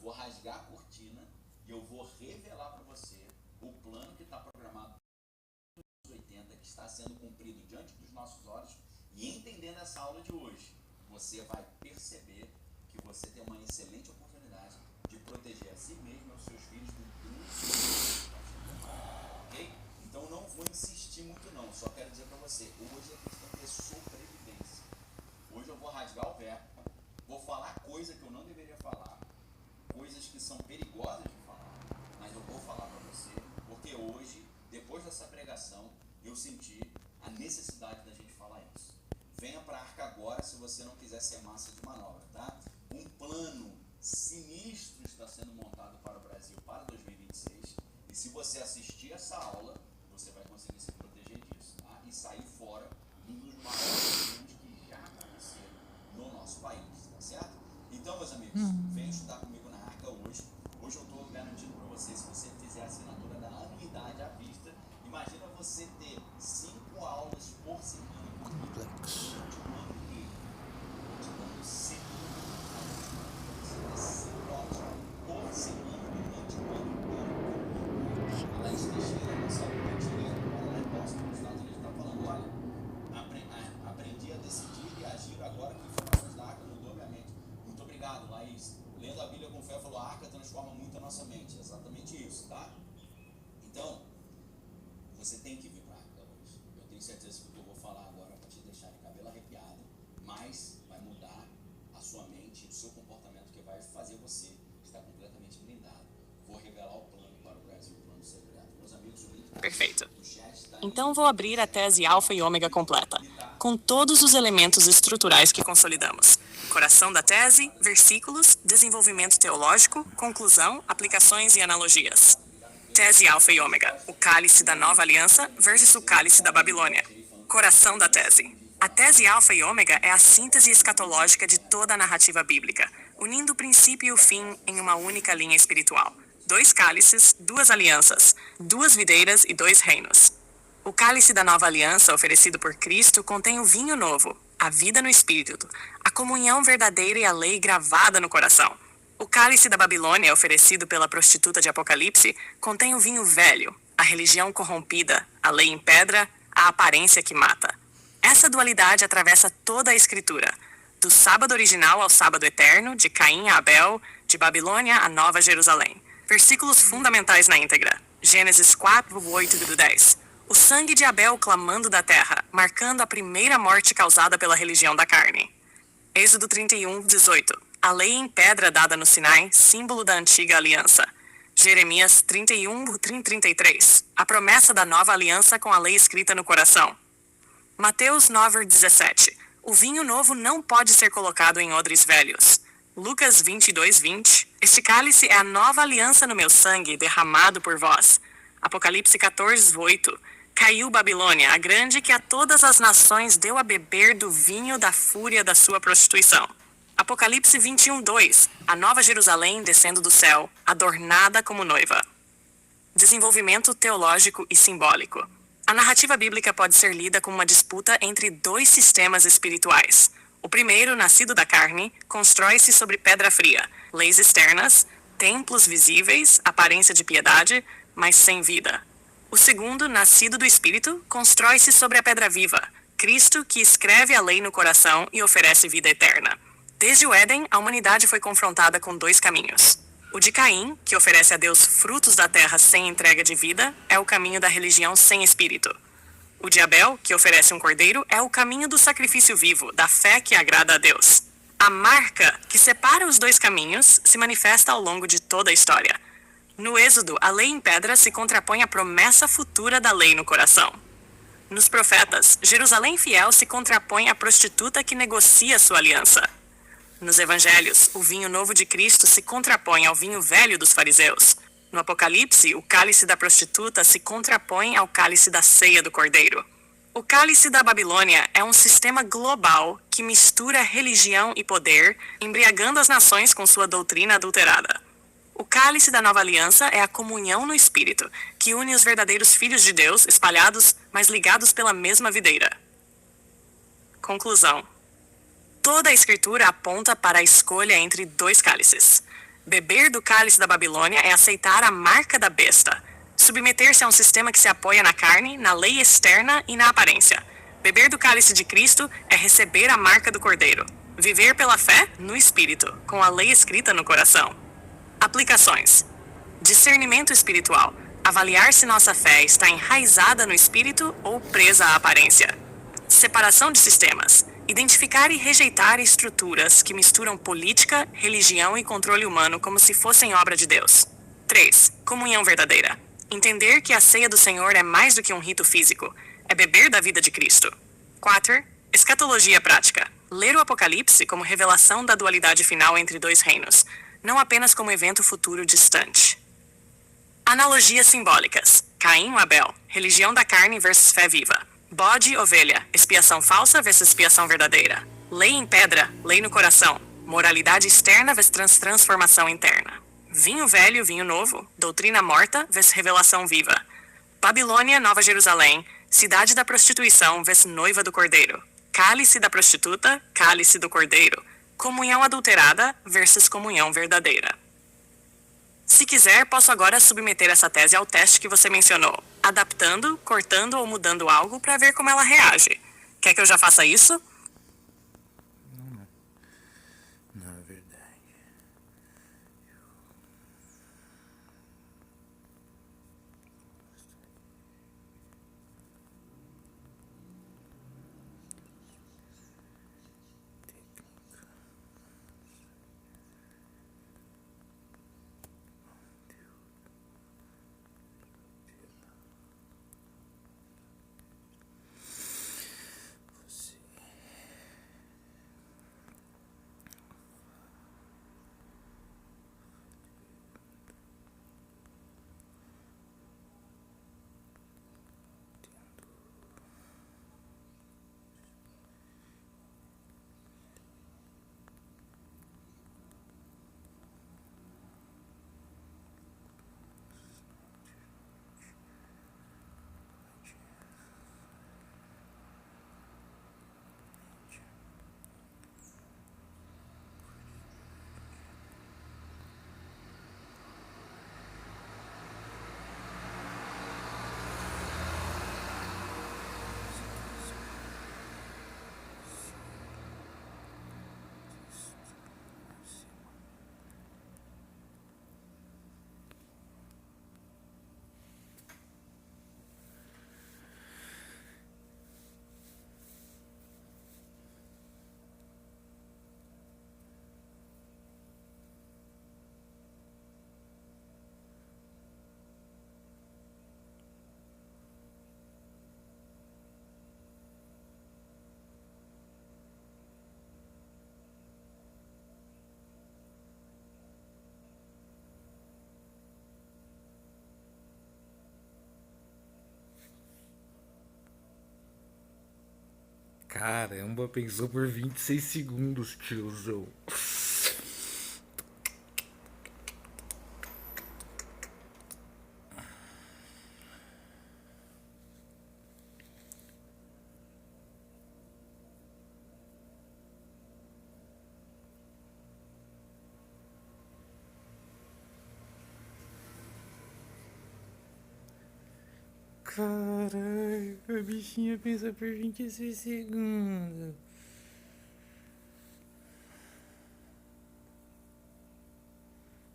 vou rasgar a cortina e eu vou revelar para você o plano que está programado nos 80, que está sendo cumprido diante dos nossos olhos. E entendendo essa aula de hoje, você vai perceber que você tem uma excelente oportunidade de proteger a si mesmo e aos seus filhos do grande, ok? Então não vou insistir muito não, só quero dizer para você, hoje a questão é sobrevivência. Hoje eu vou rasgar o verbo, vou falar coisa que eu não deveria falar, coisas que são perigosas de falar, mas eu vou falar para você, porque hoje, depois dessa pregação, eu senti a necessidade da gente falar isso. Venha para a arca agora se você não quiser ser massa de manobra, tá? Um plano sinistro está sendo montado para o Brasil para 2026, e se você assistir essa aula, você vai conseguir se proteger disso, tá? E sair fora de um dos maiores crimes que já aconteceram no nosso país, tá certo? Então, meus amigos, venham estudar comigo na arca hoje. Hoje eu estou garantindo para você, se você fizer a assinatura da anuidade à vista, imagina você ter 5 aulas por semana. Complexo. Aprendi a decidir e agir agora que informações da arca mudou minha mente. Muito obrigado, Laís. Lendo a Bíblia com fé, falou, a arca transforma muito a nossa mente. Exatamente isso, tá? Então, você tem que vir para a arca hoje. Eu tenho certeza que o que eu vou falar agora vai te deixar de cabelo arrepiado, mas vai mudar a sua mente, o seu comportamento, que vai fazer você estar completamente blindado. Vou revelar o plano para o Brasil, o plano secreto. Meus amigos, o link Perfeito. Então vou abrir a tese alfa e ômega completa, com todos os elementos estruturais que consolidamos. Coração da tese, versículos, desenvolvimento teológico, conclusão, aplicações e analogias. Tese alfa e ômega, o cálice da nova aliança versus o cálice da Babilônia. Coração da tese. A tese alfa e ômega é a síntese escatológica de toda a narrativa bíblica, unindo o princípio e o fim em uma única linha espiritual. 2 cálices, 2 alianças, 2 videiras e 2 reinos. O cálice da nova aliança oferecido por Cristo contém o vinho novo, a vida no espírito, a comunhão verdadeira e a lei gravada no coração. O cálice da Babilônia, oferecido pela prostituta de Apocalipse, contém o vinho velho, a religião corrompida, a lei em pedra, a aparência que mata. Essa dualidade atravessa toda a Escritura, do sábado original ao sábado eterno, de Caim a Abel, de Babilônia a Nova Jerusalém. Versículos fundamentais na íntegra. Gênesis 4, 8 e 10. O sangue de Abel clamando da terra, marcando a primeira morte causada pela religião da carne. Êxodo 31, 18. A lei em pedra dada no Sinai, símbolo da antiga aliança. Jeremias 31, 33. A promessa da nova aliança com a lei escrita no coração. Mateus 9, 17. O vinho novo não pode ser colocado em odres velhos. Lucas 22, 20. Este cálice é a nova aliança no meu sangue, derramado por vós. Apocalipse 14, 8. Caiu Babilônia, a grande que a todas as nações deu a beber do vinho da fúria da sua prostituição. Apocalipse 21, 2. A nova Jerusalém descendo do céu, adornada como noiva. Desenvolvimento teológico e simbólico. A narrativa bíblica pode ser lida como uma disputa entre 2 sistemas espirituais. O primeiro, nascido da carne, constrói-se sobre pedra fria, leis externas, templos visíveis, aparência de piedade, mas sem vida. O segundo, nascido do Espírito, constrói-se sobre a pedra viva, Cristo, que escreve a lei no coração e oferece vida eterna. Desde o Éden, a humanidade foi confrontada com 2 caminhos. O de Caim, que oferece a Deus frutos da terra sem entrega de vida, é o caminho da religião sem espírito. O de Abel, que oferece um cordeiro, é o caminho do sacrifício vivo, da fé que agrada a Deus. A marca que separa os 2 caminhos se manifesta ao longo de toda a história. No Êxodo, a lei em pedra se contrapõe à promessa futura da lei no coração. Nos profetas, Jerusalém fiel se contrapõe à prostituta que negocia sua aliança. Nos evangelhos, o vinho novo de Cristo se contrapõe ao vinho velho dos fariseus. No Apocalipse, o cálice da prostituta se contrapõe ao cálice da ceia do Cordeiro. O cálice da Babilônia é um sistema global que mistura religião e poder, embriagando as nações com sua doutrina adulterada. O cálice da nova aliança é a comunhão no Espírito, que une os verdadeiros filhos de Deus, espalhados, mas ligados pela mesma videira. Conclusão. Toda a Escritura aponta para a escolha entre 2 cálices. Beber do cálice da Babilônia é aceitar a marca da besta. Submeter-se a um sistema que se apoia na carne, na lei externa e na aparência. Beber do cálice de Cristo é receber a marca do Cordeiro. Viver pela fé no Espírito, com a lei escrita no coração. Aplicações. Discernimento espiritual. Avaliar se nossa fé está enraizada no Espírito ou presa à aparência. Separação de sistemas. Identificar e rejeitar estruturas que misturam política, religião e controle humano como se fossem obra de Deus. 3. Comunhão verdadeira. Entender que a ceia do Senhor é mais do que um rito físico. É beber da vida de Cristo. 4. Escatologia prática. Ler o Apocalipse como revelação da dualidade final entre dois reinos, não apenas como evento futuro distante. Analogias simbólicas. Caim ou Abel, religião da carne versus fé viva. Bode e ovelha, expiação falsa versus expiação verdadeira. Lei em pedra, lei no coração. Moralidade externa versus transformação interna. Vinho velho, vinho novo, doutrina morta versus revelação viva. Babilônia, Nova Jerusalém, cidade da prostituição versus noiva do cordeiro. Cálice da prostituta, cálice do cordeiro. Comunhão adulterada versus comunhão verdadeira. Se quiser, posso agora submeter essa tese ao teste que você mencionou, adaptando, cortando ou mudando algo para ver como ela reage. Quer que eu já faça isso? Na verdade. Caramba, pensou por 26 segundos, tiozão. Caralho, a bichinha pensa por 26 segundos.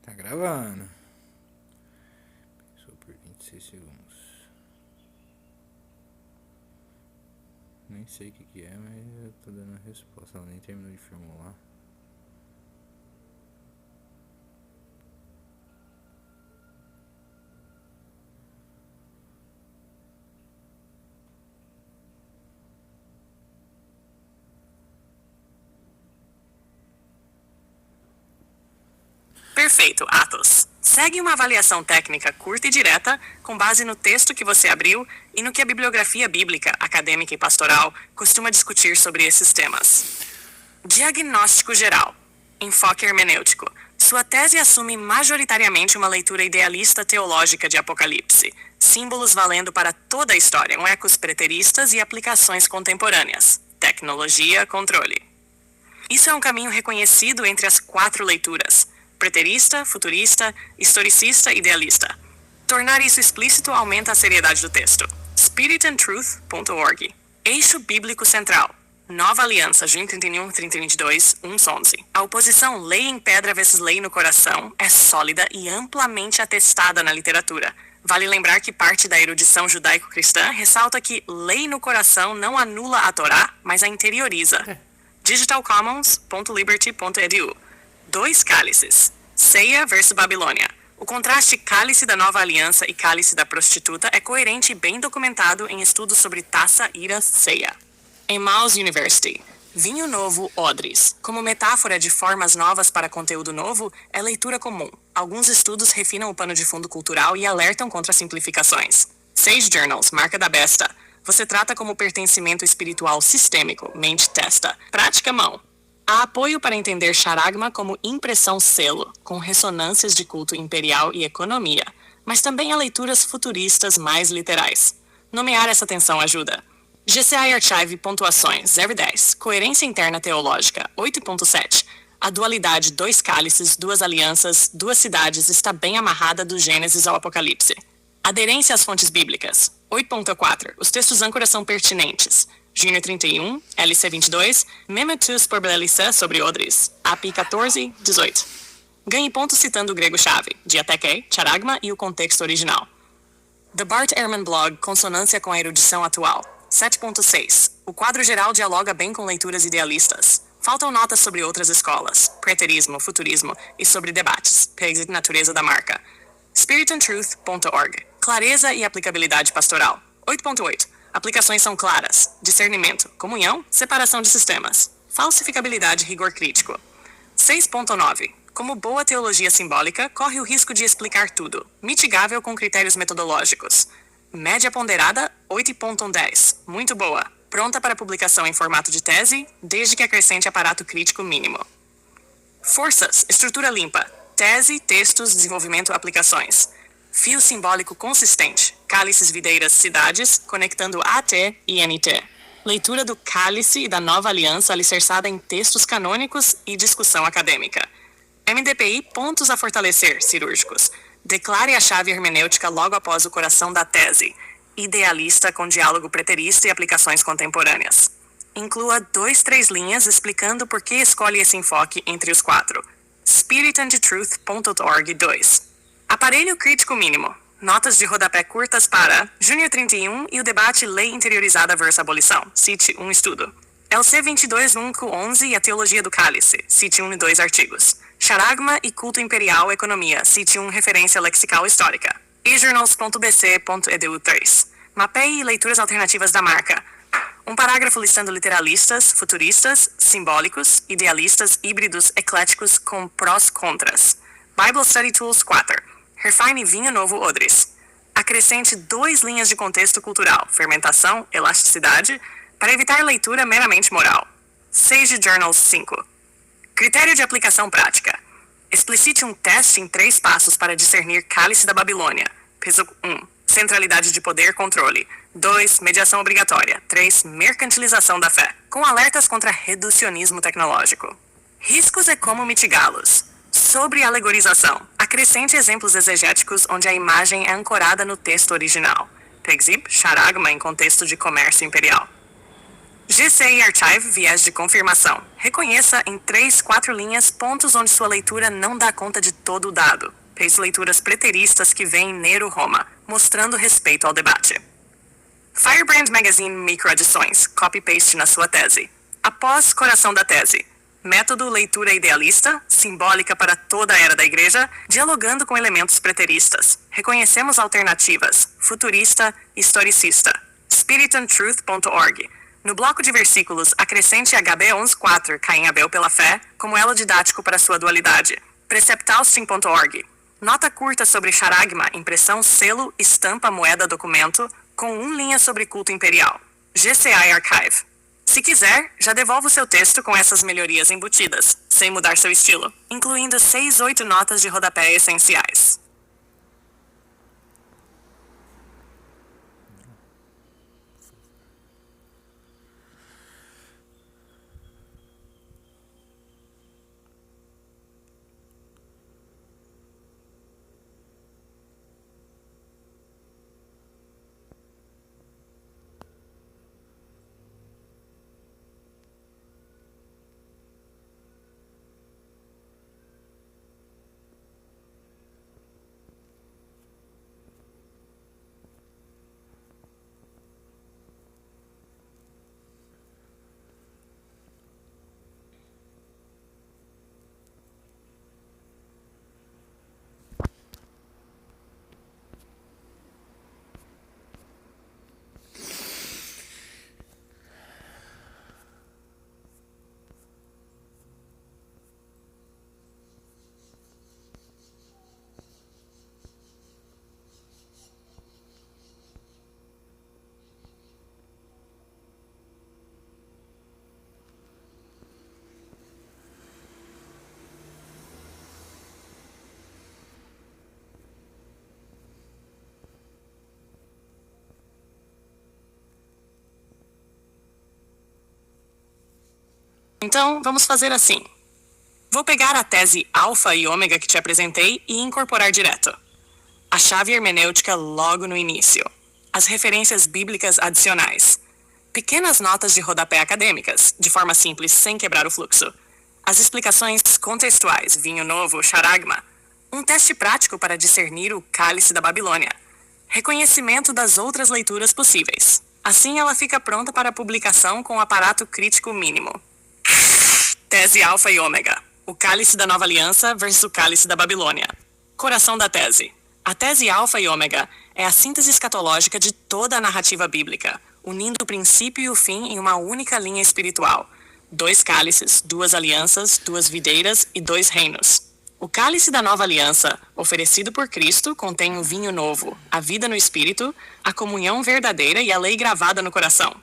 Tá gravando. Pensou por 26 segundos. Nem sei o que é, mas eu tô dando a resposta. Ela nem terminou de formular. Perfeito, Athos. Segue uma avaliação técnica curta e direta, com base no texto que você abriu e no que a bibliografia bíblica, acadêmica e pastoral costuma discutir sobre esses temas. Diagnóstico geral. Enfoque hermenêutico. Sua tese assume majoritariamente uma leitura idealista teológica de Apocalipse, símbolos valendo para toda a história, com ecos preteristas e aplicações contemporâneas. Tecnologia, controle. Isso é um caminho reconhecido entre as 4 leituras. preterista, futurista, historicista, idealista. Tornar isso explícito aumenta a seriedade do texto. spiritandtruth.org. Eixo Bíblico Central. Nova Aliança, junho 31, 3022, 1:11. A oposição lei em pedra versus lei no coração é sólida e amplamente atestada na literatura. Vale lembrar que parte da erudição judaico-cristã ressalta que lei no coração não anula a Torá, mas a interioriza. digitalcommons.liberty.edu. 2 cálices. Ceia versus Babilônia. O contraste cálice da nova aliança e cálice da prostituta é coerente e bem documentado em estudos sobre taça, ira, ceia. Emmaus University. Vinho novo, odres. Como metáfora de formas novas para conteúdo novo, é leitura comum. Alguns estudos refinam o pano de fundo cultural e alertam contra simplificações. Sage Journals, marca da besta. Você trata como pertencimento espiritual sistêmico, mente testa. Prática mão. Há apoio para entender charagma como impressão selo, com ressonâncias de culto imperial e economia, mas também há leituras futuristas mais literais. Nomear essa tensão ajuda. GCI Archive pontuações 0/10. Coerência interna teológica 8.7. A dualidade 2 cálices, 2 alianças, 2 cidades está bem amarrada do Gênesis ao Apocalipse. Aderência às fontes bíblicas 8.4. Os textos âncoras são pertinentes. Junho 31, LC 22, Memetus Porbelissa sobre Odres, API 14, 18. Ganhe pontos citando o grego-chave, diateque, charagma e o contexto original. The Bart Ehrman Blog, consonância com a erudição atual, 7.6. O quadro geral dialoga bem com leituras idealistas. Faltam notas sobre outras escolas, preterismo, futurismo e sobre debates, pegs e natureza da marca. spiritandtruth.org. Clareza e aplicabilidade pastoral, 8.8. Aplicações são claras. Discernimento, comunhão, separação de sistemas. Falsificabilidade e rigor crítico. 6.9. Como boa teologia simbólica, corre o risco de explicar tudo. Mitigável com critérios metodológicos. Média ponderada, 8.10. Muito boa. Pronta para publicação em formato de tese, desde que acrescente aparato crítico mínimo. Forças, estrutura limpa. Tese, textos, desenvolvimento, aplicações. Fio simbólico consistente. Cálices, videiras, cidades, conectando AT e NT. Leitura do cálice e da nova aliança alicerçada em textos canônicos e discussão acadêmica. MDPI, pontos a fortalecer, cirúrgicos. Declare a chave hermenêutica logo após o coração da tese. Idealista com diálogo preterista e aplicações contemporâneas. Inclua 2-3 linhas explicando por que escolhe esse enfoque entre os 4. spiritandtruth.org 2. Aparelho crítico mínimo. Notas de rodapé curtas para Junho 31 e o debate Lei Interiorizada versus Abolição. Cite um estudo. LC 22 1-11 e a Teologia do Cálice. Cite 1 e 2 artigos. Charagma e Culto Imperial Economia. Cite 1 referência lexical histórica. ejournals.bc.edu 3. Mapeie e leituras alternativas da marca. Um parágrafo listando literalistas, futuristas, simbólicos, idealistas, híbridos, ecléticos com prós-contras. Bible Study Tools 4. Refine vinho novo odres. Acrescente 2 linhas de contexto cultural, fermentação, elasticidade, para evitar leitura meramente moral. Sage Journals 5. Critério de aplicação prática. Explicite um teste em 3 passos para discernir cálice da Babilônia. Peso 1. Centralidade de poder, controle. 2. Mediação obrigatória. 3. Mercantilização da fé. Com alertas contra reducionismo tecnológico. Riscos e como mitigá-los. Sobre alegorização. Acrescente exemplos exegéticos onde a imagem é ancorada no texto original. Pegzip, charagma em contexto de comércio imperial. GCI Archive, viés de confirmação. Reconheça em 3-4 linhas pontos onde sua leitura não dá conta de todo o dado. Fez leituras preteristas que vêm Nero Roma, mostrando respeito ao debate. Firebrand Magazine microedições, copy-paste na sua tese. Após coração da tese. Método leitura idealista, simbólica para toda a era da igreja, dialogando com elementos preteristas. Reconhecemos alternativas, futurista, historicista. spiritandtruth.org. No bloco de versículos, acrescente HB 11.4, Caim Abel pela fé, como elo didático para sua dualidade. Preceptaustin.org. Nota curta sobre charagma, impressão, selo, estampa, moeda, documento, com 1 linha sobre culto imperial. GCI Archive. Se quiser, já devolva o seu texto com essas melhorias embutidas, sem mudar seu estilo, incluindo 6-8 notas de rodapé essenciais. Então, vamos fazer assim. Vou pegar a tese alfa e ômega que te apresentei e incorporar direto. A chave hermenêutica logo no início. As referências bíblicas adicionais. Pequenas notas de rodapé acadêmicas, de forma simples, sem quebrar o fluxo. As explicações contextuais, vinho novo, charagma. Um teste prático para discernir o cálice da Babilônia. Reconhecimento das outras leituras possíveis. Assim ela fica pronta para publicação com um aparato crítico mínimo. Tese alfa e ômega. O cálice da nova aliança versus o cálice da Babilônia. Coração da tese. A tese alfa e ômega é a síntese escatológica de toda a narrativa bíblica, unindo o princípio e o fim em uma única linha espiritual. 2 cálices, 2 alianças, 2 videiras e 2 reinos. O cálice da nova aliança, oferecido por Cristo, contém o vinho novo, a vida no espírito, a comunhão verdadeira e a lei gravada no coração.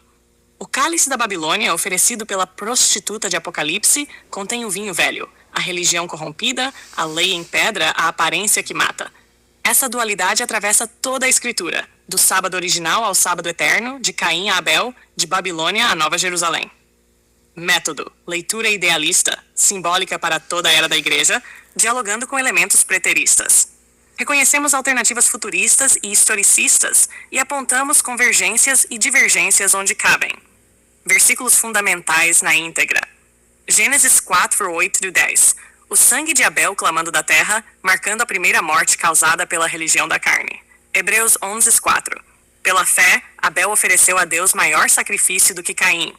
O cálice da Babilônia, oferecido pela prostituta de Apocalipse, contém o vinho velho, a religião corrompida, a lei em pedra, a aparência que mata. Essa dualidade atravessa toda a Escritura, do sábado original ao sábado eterno, de Caim a Abel, de Babilônia a Nova Jerusalém. Método: leitura idealista, simbólica para toda a era da Igreja, dialogando com elementos preteristas. Reconhecemos alternativas futuristas e historicistas e apontamos convergências e divergências onde cabem. Versículos fundamentais na íntegra. Gênesis 4, 8-10. O sangue de Abel clamando da terra, marcando a primeira morte causada pela religião da carne. Hebreus 11, 4. Pela fé, Abel ofereceu a Deus maior sacrifício do que Caim.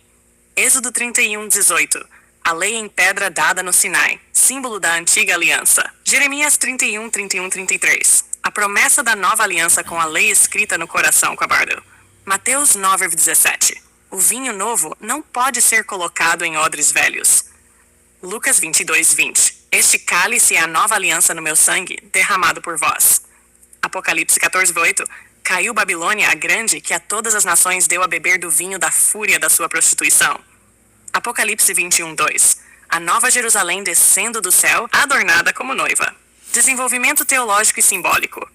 Êxodo 31, 18. A lei em pedra dada no Sinai, símbolo da antiga aliança. Jeremias 31, 31, 33. A promessa da nova aliança com a lei escrita no coração, Cabardo. Mateus 9, 17. O vinho novo não pode ser colocado em odres velhos. Lucas 22, 20. Este cálice é a nova aliança no meu sangue, derramado por vós. Apocalipse 14, 8. Caiu Babilônia a grande, que a todas as nações deu a beber do vinho da fúria da sua prostituição. Apocalipse 21, 2. A nova Jerusalém descendo do céu, adornada como noiva. Desenvolvimento teológico e simbólico.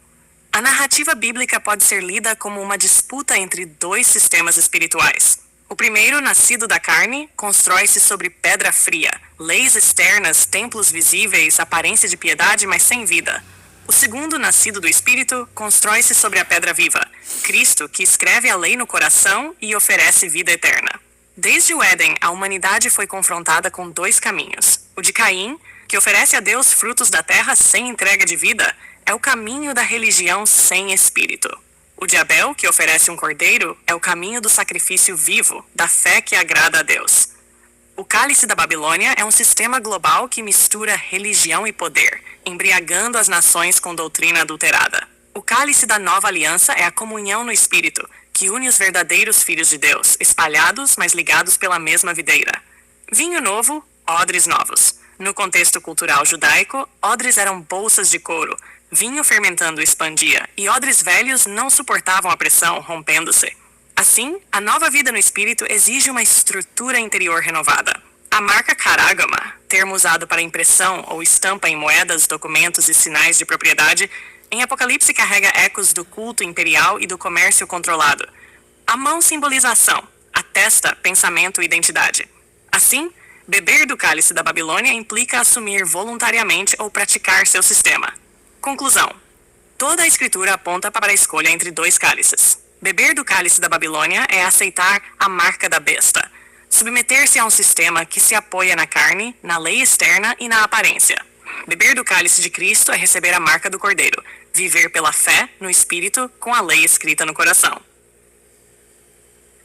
A narrativa bíblica pode ser lida como uma disputa entre 2 sistemas espirituais. O primeiro, nascido da carne, constrói-se sobre pedra fria, leis externas, templos visíveis, aparência de piedade, mas sem vida. O segundo, nascido do Espírito, constrói-se sobre a pedra viva, Cristo, que escreve a lei no coração e oferece vida eterna. Desde o Éden, a humanidade foi confrontada com 2 caminhos. O de Caim, que oferece a Deus frutos da terra sem entrega de vida, é o caminho da religião sem espírito. O de Abel, que oferece um cordeiro, é o caminho do sacrifício vivo, da fé que agrada a Deus. O cálice da Babilônia é um sistema global que mistura religião e poder, embriagando as nações com doutrina adulterada. O cálice da nova aliança é a comunhão no espírito, que une os verdadeiros filhos de Deus, espalhados, mas ligados pela mesma videira. Vinho novo, odres novos. No contexto cultural judaico, odres eram bolsas de couro, vinho fermentando expandia, e odres velhos não suportavam a pressão, rompendo-se. Assim, a nova vida no espírito exige uma estrutura interior renovada. A marca charagma, termo usado para impressão ou estampa em moedas, documentos e sinais de propriedade, em Apocalipse carrega ecos do culto imperial e do comércio controlado. A mão simboliza ação, a testa, pensamento e identidade. Assim, beber do cálice da Babilônia implica assumir voluntariamente ou praticar seu sistema. Conclusão. Toda a escritura aponta para a escolha entre 2 cálices. Beber do cálice da Babilônia é aceitar a marca da besta. Submeter-se a um sistema que se apoia na carne, na lei externa e na aparência. Beber do cálice de Cristo é receber a marca do Cordeiro. Viver pela fé, no Espírito, com a lei escrita no coração.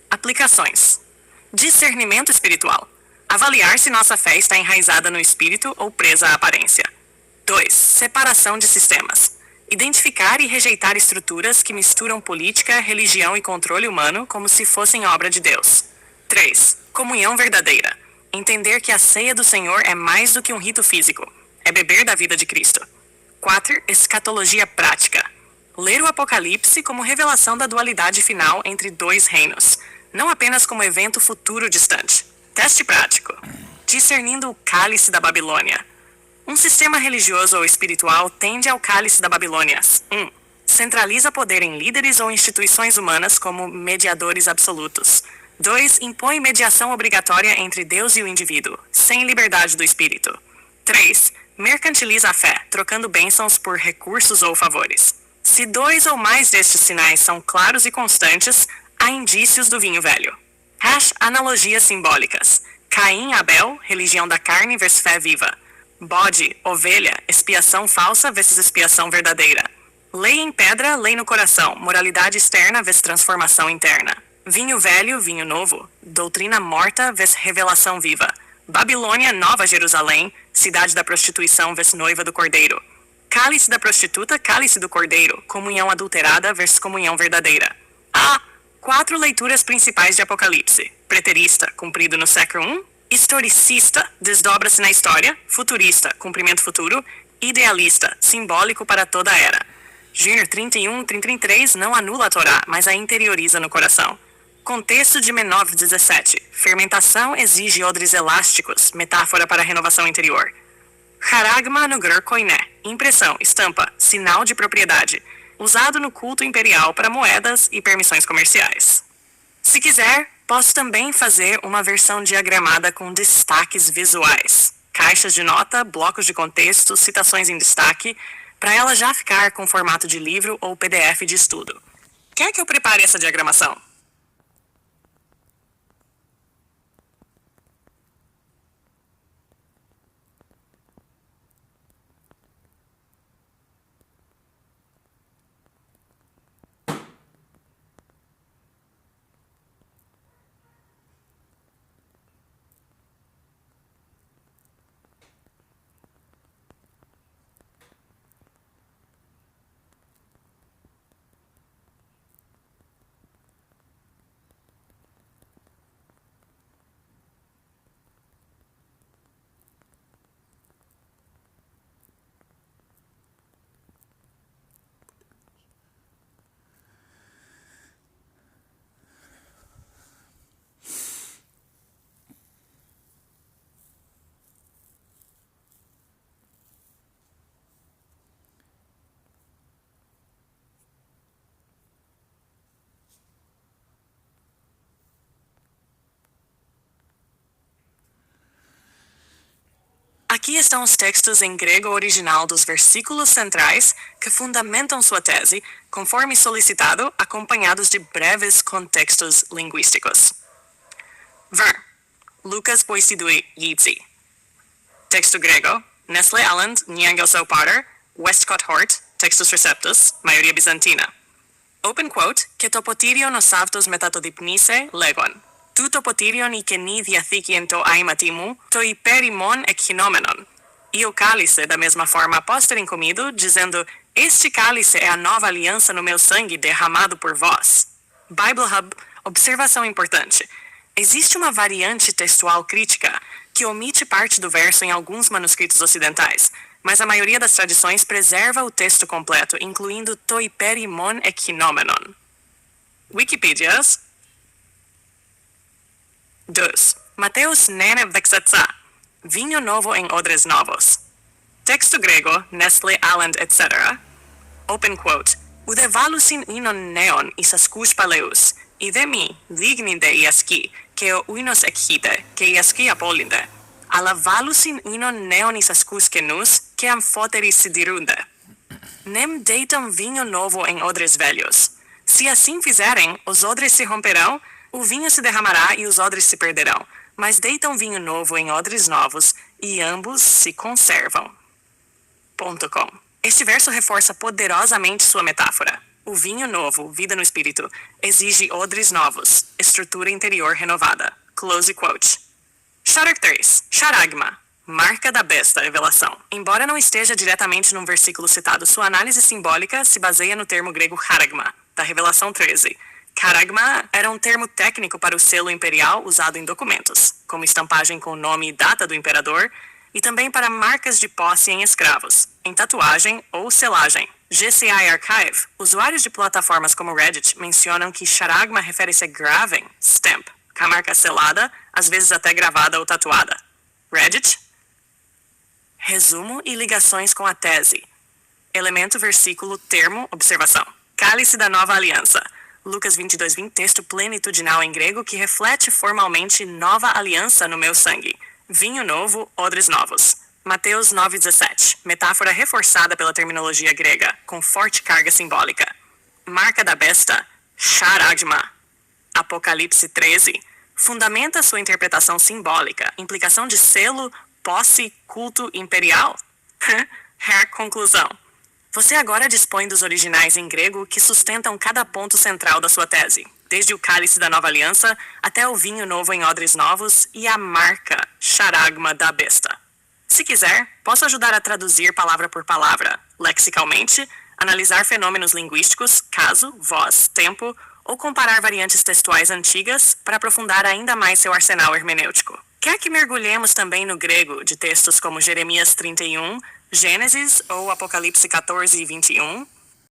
Aplicações. Discernimento espiritual. Avaliar se nossa fé está enraizada no Espírito ou presa à aparência. 2. Separação de sistemas. Identificar e rejeitar estruturas que misturam política, religião e controle humano como se fossem obra de Deus. 3. Comunhão verdadeira. Entender que a ceia do Senhor é mais do que um rito físico. É beber da vida de Cristo. 4. Escatologia prática. Ler o Apocalipse como revelação da dualidade final entre 2 reinos, não apenas como evento futuro distante. Teste prático. Discernindo o cálice da Babilônia. Um sistema religioso ou espiritual tende ao cálice da Babilônia. 1. Centraliza poder em líderes ou instituições humanas como mediadores absolutos. 2. Impõe mediação obrigatória entre Deus e o indivíduo, sem liberdade do espírito. 3. Mercantiliza a fé, trocando bênçãos por recursos ou favores. Se 2 ou mais destes sinais são claros e constantes, há indícios do vinho velho. Analogias simbólicas. Caim e Abel, religião da carne versus fé viva. Bode, ovelha, expiação falsa versus expiação verdadeira. Lei em pedra, lei no coração, moralidade externa versus transformação interna. Vinho velho, vinho novo, doutrina morta versus revelação viva. Babilônia, Nova Jerusalém, cidade da prostituição versus noiva do cordeiro. Cálice da prostituta, cálice do cordeiro, comunhão adulterada versus comunhão verdadeira. 4 leituras principais de Apocalipse. Preterista, cumprido no século I. Historicista, desdobra-se na história. Futurista, cumprimento futuro. Idealista, simbólico para toda a era. Gênero 31-33 não anula a Torá, mas a interioriza no coração. Contexto de Menor 17. Fermentação exige odres elásticos, metáfora para a renovação interior. Charagma no grego koiné, impressão, estampa, sinal de propriedade, usado no culto imperial para moedas e permissões comerciais. Se quiser, posso também fazer uma versão diagramada com destaques visuais, caixas de nota, blocos de contexto, citações em destaque, para ela já ficar com formato de livro ou PDF de estudo. Quer que eu prepare essa diagramação? Aqui estão os textos em grego original dos versículos centrais que fundamentam sua tese, conforme solicitado, acompanhados de breves contextos linguísticos. Ver. Lucas Boisidui Yidzi. Texto grego. Nestle Aland, Nyangelsau Potter, Westcott Hort, Textus Receptus, maioria bizantina. Open quote, και το ποτήριο νοσαύτος μετά το διπνίσε, λέγον. Τούτο ποτήριον η καινή διαθήκη εν το άηματι μου, το υπέρ ημών εκχυνόμενον. E o cálice, da mesma forma, após terem comido, dizendo, este cálice é a nova aliança no meu sangue derramado por vós. Bible Hub, observação importante. Existe uma variante textual crítica que omite parte do verso em alguns manuscritos ocidentais, mas a maioria das tradições preserva o texto completo, incluindo to hyper imon ekinomenon. Wikipedias. 2. Mateus nene vexatsa. Vinho novo em odres novos. Texto grego, Nestle, Aland, etc. Open quote. Udevalusin inon neon isaskus paleus, idemi ligninde iaski, que o uinos ekhite, que iaski apolide. Alavalusin inon neon isaskus kenus, que amfoteris sidirunde. Nem deitam vinho novo em odres velhos. Se assim fizerem, os odres se romperão, o vinho se derramará e os odres se perderão, mas deitam vinho novo em odres novos, e ambos se conservam. .com. Este verso reforça poderosamente sua metáfora. O vinho novo, vida no espírito, exige odres novos, estrutura interior renovada. Close quote. Sharak 3. Charagma. Marca da besta, revelação. Embora não esteja diretamente num versículo citado, sua análise simbólica se baseia no termo grego charagma, da Revelação 13. Charagma era um termo técnico para o selo imperial usado em documentos, como estampagem com o nome e data do imperador, e também para marcas de posse em escravos, em tatuagem ou selagem. GCI Archive, usuários de plataformas como Reddit mencionam que charagma refere-se a graving, stamp, com a marca selada, às vezes até gravada ou tatuada. Reddit. Resumo e ligações com a tese. Elemento, versículo, termo, observação. Cálice da Nova Aliança. Lucas 22:20, texto plenitudinal em grego que reflete formalmente nova aliança no meu sangue. Vinho novo, odres novos. Mateus 9:17, metáfora reforçada pela terminologia grega, com forte carga simbólica. Marca da besta, charagma. Apocalipse 13, fundamenta sua interpretação simbólica, implicação de selo, posse, culto imperial. Conclusão. Você agora dispõe dos originais em grego que sustentam cada ponto central da sua tese, desde o cálice da nova aliança até o vinho novo em odres novos e a marca, charagma da besta. Se quiser, posso ajudar a traduzir palavra por palavra, lexicalmente, analisar fenômenos linguísticos, caso, voz, tempo, ou comparar variantes textuais antigas para aprofundar ainda mais seu arsenal hermenêutico. Quer que mergulhemos também no grego de textos como Jeremias 31, Gênesis ou Apocalipse 14 e 21?